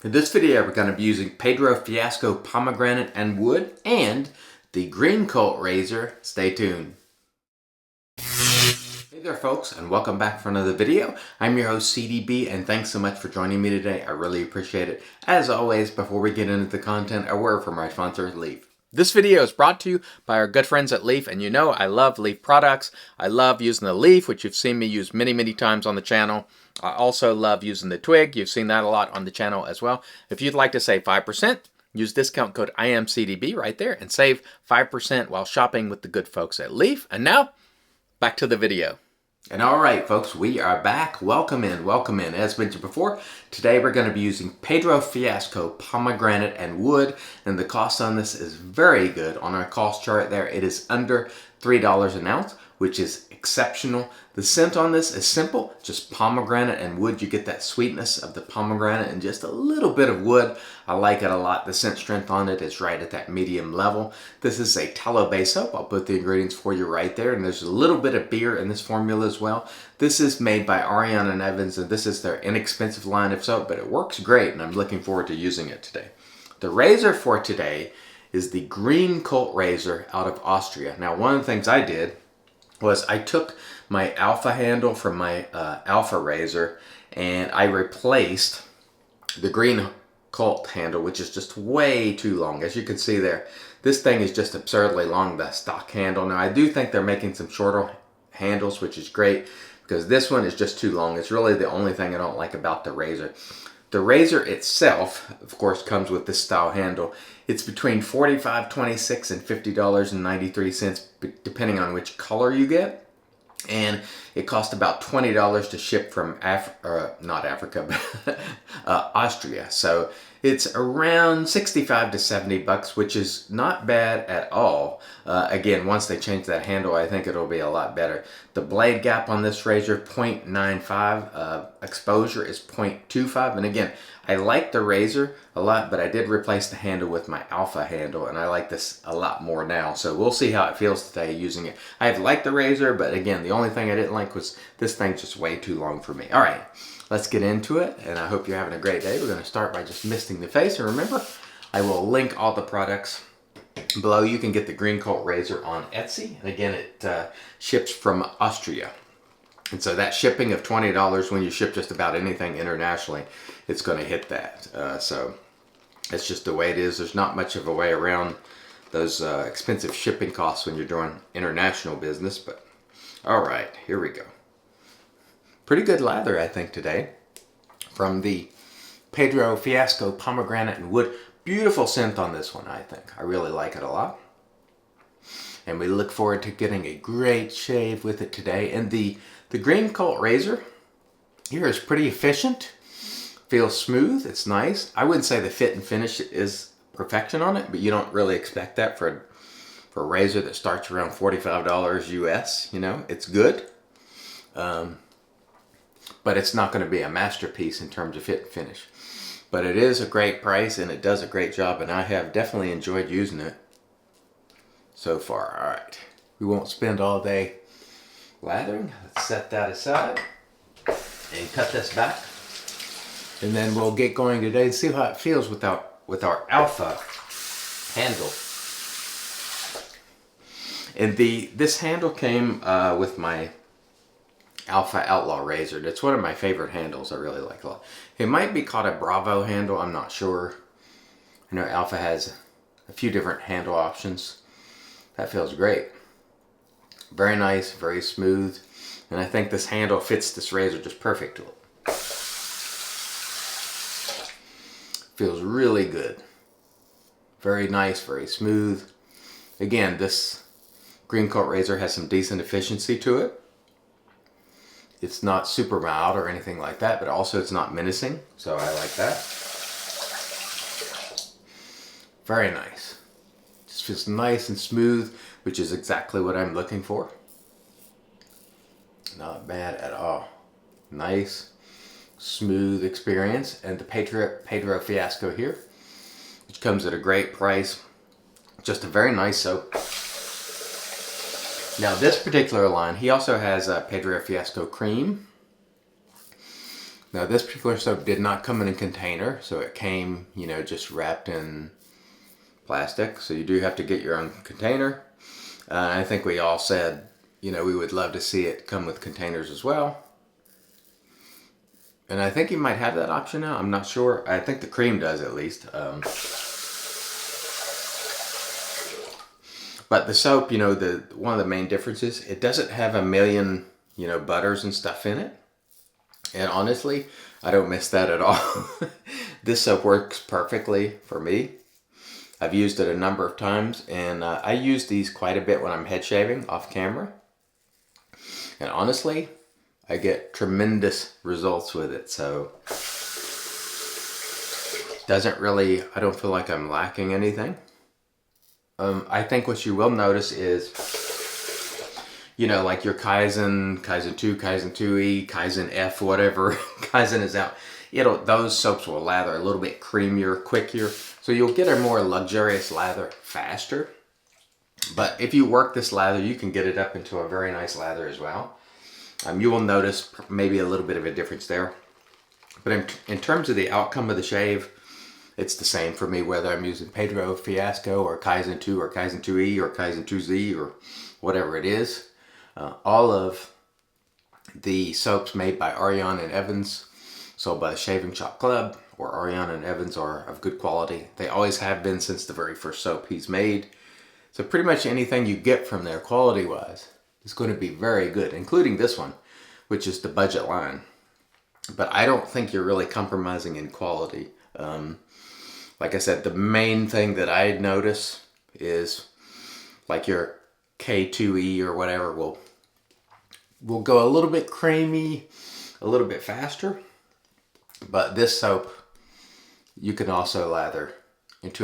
In this video, we're going to be using Pedro Fiasco Pomegranate and Wood and the Greencult razor. Stay tuned. Hey there folks, and welcome back for another video. I'm your host CDB, and thanks so much for joining me today. I really appreciate it. As always, before we get into the content, a word from our sponsor, Leaf. This video is brought to you by our good friends at Leaf, and you know I love Leaf products. I love using the Leaf, which you've seen me use many times on the channel. I also love using the Twig. You've seen that a lot on the channel as well. If you'd like to save 5%, use discount code IAMCDB right there and save 5% while shopping with the good folks at Leaf. And now, back to the video. And all right, folks, we are back. Welcome in, welcome in. As mentioned before, today we're going to be using Pedro Fiasco Pomegranate and Wood, and the cost on this is very good. On our cost chart there, it is under $3 an ounce, which is exceptional. The scent on this is simple, just pomegranate and wood. You get that sweetness of the pomegranate and just a little bit of wood. I like it a lot. The scent strength on it is right at that medium level. This is a tallow base soap. I'll put the ingredients for you right there, and there's a little bit of beer in this formula as well. This is made by Ariana and Evans, and this is their inexpensive line of soap, but it works great, and I'm looking forward to using it today. The razor for today is the Greencult razor out of Austria. Now, one of the things I did was I took my Alpha handle from my Alpha razor and I replaced the Greencult handle, which is just way too long. As you can see there, this thing is just absurdly long, the stock handle. Now, I do think they're making some shorter handles, which is great, because this one is just too long. It's really the only thing I don't like about the razor. The razor itself, of course, comes with this style handle. It's between $45.26 and $50.93, depending on which color you get. And it costs about $20 to ship from Austria. So it's around 65 to 70 bucks, which is not bad at all. Again, once they change that handle, I think it'll be a lot better. The blade gap on this razor, 0.95. Exposure is 0.25. And again, I like the razor a lot, but I did replace the handle with my Alpha handle, and I like this a lot more now. So we'll see how it feels today using it. I liked the razor, but again, the only thing I didn't like was this thing's just way too long for me. All right, let's get into it, and I hope you're having a great day. We're going to start by just misting the face, and remember, I will link all the products below. You can get the Greencult razor on Etsy, and again, it ships from Austria. And so that shipping of $20 when you ship just about anything internationally, it's going to hit that. So it's just the way it is. There's not much of a way around those expensive shipping costs when you're doing international business. But all right, here we go. Pretty good lather, I think, today from the Pedro Fiasco Pomegranate and Wood. Beautiful scent on this one, I think. I really like it a lot. And we look forward to getting a great shave with it today. And the Greencult razor here is pretty efficient. Feels smooth. It's nice. I wouldn't say the fit and finish is perfection on it, but you don't really expect that for a razor that starts around $45 US. You know, it's good. But it's not going to be a masterpiece in terms of fit and finish. But it is a great price, and it does a great job, and I have definitely enjoyed using it so far. All right, we won't spend all day lathering. Let's set that aside and cut this back, and then we'll get going today and see how it feels with our Alpha handle. And this handle came with my Alpha Outlaw razor. It's one of my favorite handles. I really like a lot. It might be called a Bravo handle. I'm not sure. I know Alpha has a few different handle options. That feels great. Very nice, very smooth. And I think this handle fits this razor just perfectly. Feels really good. Very nice, very smooth. Again, this Greencult razor has some decent efficiency to it. It's not super mild or anything like that, but also it's not menacing, so I like that. Very nice. Just feels nice and smooth, which is exactly what I'm looking for. Not bad at all. Nice, smooth experience. And the Pedro Fiasco here, which comes at a great price. Just a very nice soap. Now this particular line, he also has a Pedro Fiasco Cream, Now this particular soap did not come in a container, so it came, you know, just wrapped in plastic. So you do have to get your own container. I think we all said, you know, we would love to see it come with containers as well. And I think you might have that option now. I'm not sure. I think the cream does at least. But the soap, you know, one of the main differences, it doesn't have a million, you know, butters and stuff in it. And honestly, I don't miss that at all. This soap works perfectly for me. I've used it a number of times, and I use these quite a bit when I'm head shaving off camera. And honestly, I get tremendous results with it. So doesn't really, I don't feel like I'm lacking anything. I think what you will notice is, you know, like your Kaizen 2, Kaizen 2E, Kaizen F, whatever Kaizen is out, those soaps will lather a little bit creamier, quicker. So you'll get a more luxurious lather faster. But if you work this lather, you can get it up into a very nice lather as well. You will notice maybe a little bit of a difference there. But in terms of the outcome of the shave, it's the same for me, whether I'm using Pedro Fiasco or Kaizen 2 or Kaizen 2E or Kaizen 2Z or whatever it is. All of the soaps made by Ariane and Evans, sold by the Shaving Shop Club, or Ariane and Evans, are of good quality. They always have been since the very first soap he's made. So pretty much anything you get from there quality-wise is going to be very good, including this one, which is the budget line. But I don't think you're really compromising in quality. Like I said, the main thing that I notice is like your K2E or whatever will go a little bit creamy, a little bit faster. But this soap, you can also lather into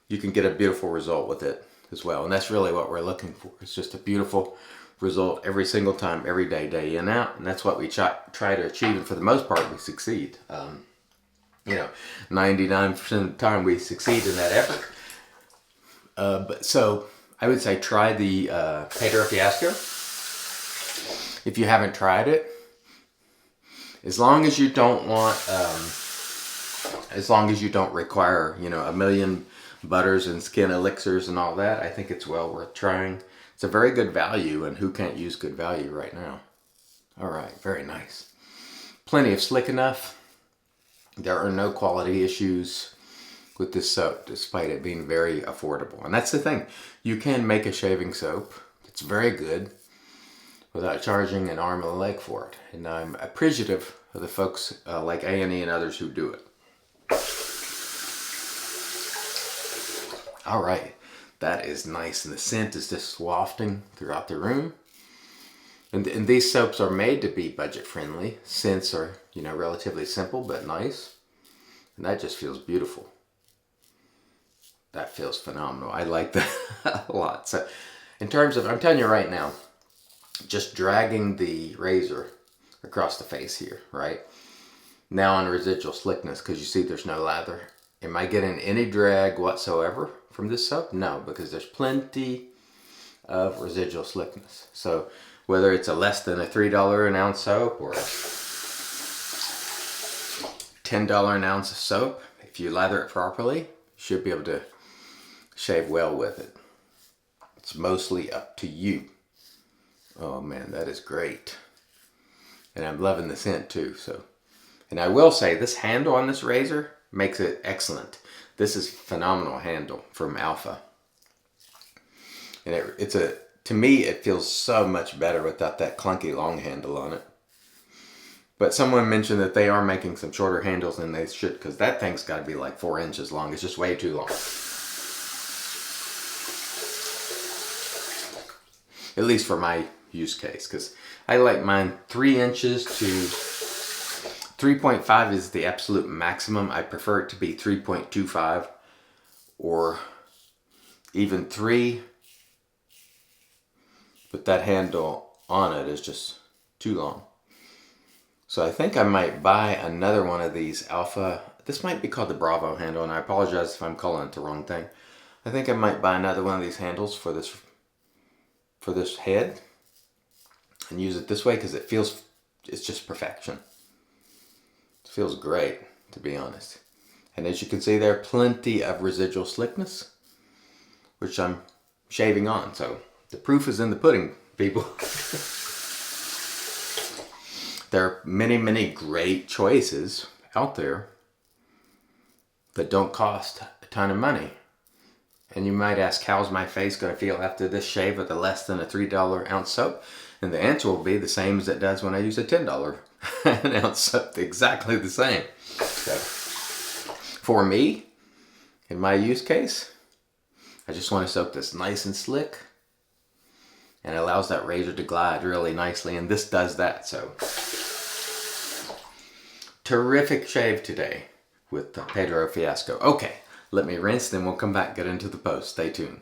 you can get a beautiful result with it as well. And that's really what we're looking for. It's just a beautiful result every single time, every day, day in and out. And that's what we try to achieve. And for the most part, we succeed. You know, 99% of the time we succeed in that effort. But so I would say try the Pedro Fiasco. If you haven't tried it, as long as you don't require, you know, a million butters and skin elixirs and all that, I think it's well worth trying. It's a very good value, and who can't use good value right now? All right, very nice. Plenty of slick enough. There are no quality issues with this soap, despite it being very affordable. And that's the thing. You can make a shaving soap that's very good without charging an arm and a leg for it. And I'm appreciative of the folks like A&E and others who do it. All right, that is nice. And the scent is just wafting throughout the room. And these soaps are made to be budget friendly. Scents are, you know, relatively simple but nice. And that just feels beautiful. That feels phenomenal. I like that a lot. So in terms of, I'm telling you right now, just dragging the razor across the face here, right? Now on residual slickness, because you see there's no lather. Am I getting any drag whatsoever from this soap? No, because there's plenty of residual slickness. So whether it's a less than a $3 an ounce soap or $10 an ounce of soap, if you lather it properly, you should be able to shave well with it. It's mostly up to you. Oh man, that is great. And I'm loving the scent too. And I will say this handle on this razor makes it excellent. This is phenomenal handle from Alpha. And to me, it feels so much better without that clunky long handle on it. But someone mentioned that they are making some shorter handles than they should, because that thing's got to be like 4 inches long. It's just way too long. At least for my use case, because I like mine 3 inches to 3.5 is the absolute maximum. I prefer it to be 3.25 or even 3. But that handle on it is just too long. So I think I might buy another one of these Alpha. This might be called the Bravo handle, and I apologize if I'm calling it the wrong thing. I think I might buy another one of these handles for this head and use it this way, because it's just perfection. It feels great, to be honest. And as you can see there, plenty of residual slickness, which I'm shaving on. So the proof is in the pudding, people. There are many, many great choices out there that don't cost a ton of money. And you might ask, how's my face going to feel after this shave with a less than a $3 ounce soap? And the answer will be the same as it does when I use a $10 an ounce soap, exactly the same. So, for me, in my use case, I just want a soap that's nice and slick and it allows that razor to glide really nicely, and this does that. So, terrific shave today with Pedro Fiasco. Okay, let me rinse, then we'll come back and get into the post. Stay tuned.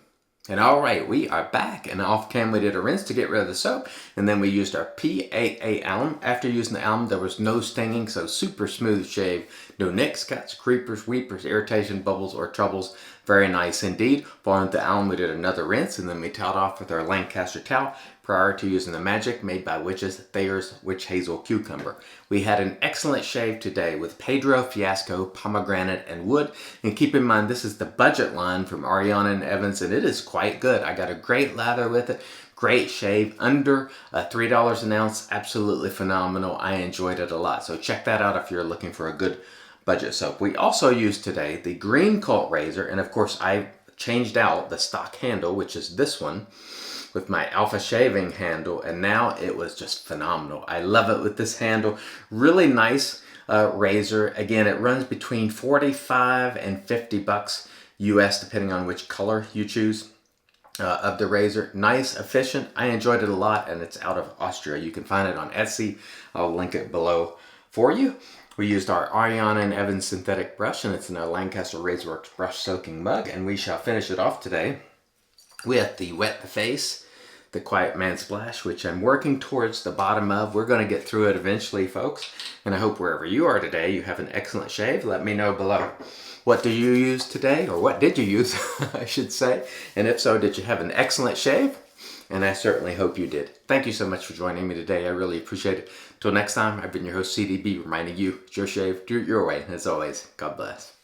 And all right, we are back, and off cam we did a rinse to get rid of the soap, and then we used our PAA alum. After using the alum, there was no stinging, so super smooth shave. No nicks, cuts, creepers, weepers, irritation, bubbles, or troubles. Very nice indeed. Following the alum, we did another rinse, and then we toweled off with our Lancaster towel prior to using the Magic made by Witches Thayer's Witch Hazel Cucumber. We had an excellent shave today with Pedro Fiasco, Pomegranate, and Wood. And keep in mind, this is the budget line from Ariana and Evans, and it is quite good. I got a great lather with it. Great shave, under $3 an ounce, absolutely phenomenal. I enjoyed it a lot. So check that out if you're looking for a good budget soap. We also used today the Greencult razor, and of course I changed out the stock handle, which is this one, with my Alpha shaving handle, and now it was just phenomenal. I love it with this handle. Really nice razor. Again, it runs between 45 and 50 bucks US, depending on which color you choose of the razor. Nice, efficient. I enjoyed it a lot, and it's out of Austria. You can find it on Etsy. I'll link it below for you. We used our Ariana and Evans synthetic brush, and it's in a Lancaster Razorworks brush soaking mug, and we shall finish it off today with the Wet the Face, the Quiet Man Splash, which I'm working towards the bottom of. We're going to get through it eventually, folks, and I hope wherever you are today, you have an excellent shave. Let me know below. What do you use today, or what did you use, I should say, and if so, did you have an excellent shave? And I certainly hope you did. Thank you so much for joining me today. I really appreciate it. Till next time, I've been your host, CDB, reminding you, it's your shave, do it your way. And as always, God bless.